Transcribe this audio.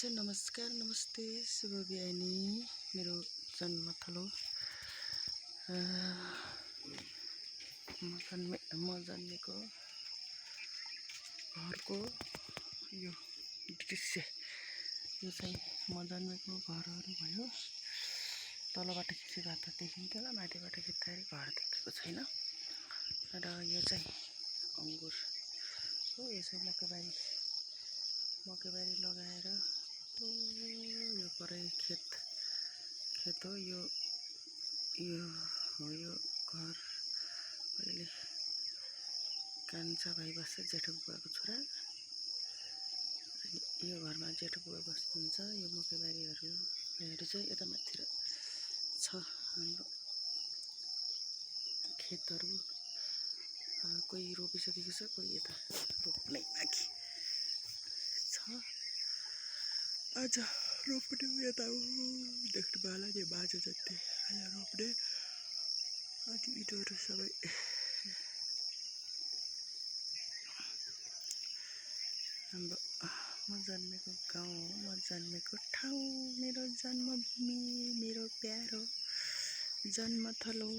नमस्कार नमस्ते शुभ बिहानी मेरो जन्मथलो म जन्मेको घरको यो दृश्य यो चाहिँ म जन्मेको घरहरू भयो। तलबाट खिचेको त देखिन्थ्यो होला, माथिबाट खिच्दाखेरि घर देखेको छैन। र यो चाहिँ अङ्गुर हो, यो चाहिँ मकैबारी लगाएर यो परै खेत हो। यो हो यो घर। अहिले कान्छा भाइ बस्छ, जेठो बुवाको छोरा। यो घरमा जेठो बुवा बस्नुहुन्छ। यो मकैबारीहरू चाहिँ यता माथि छ हाम्रो खेतहरू। कोही रोपिसकेको छ, कोही यता रोप्नै बाँकी छ। आज रोप्ने यता देख्नु होला नि, बाँझो जति आज रोप्ने। अनि इटोहरू सबै हाम्रो म जन्मेको गाउँ हो, म जन्मेको ठाउँ, मेरो जन्मभूमि, मेरो प्यारो जन्मथलो।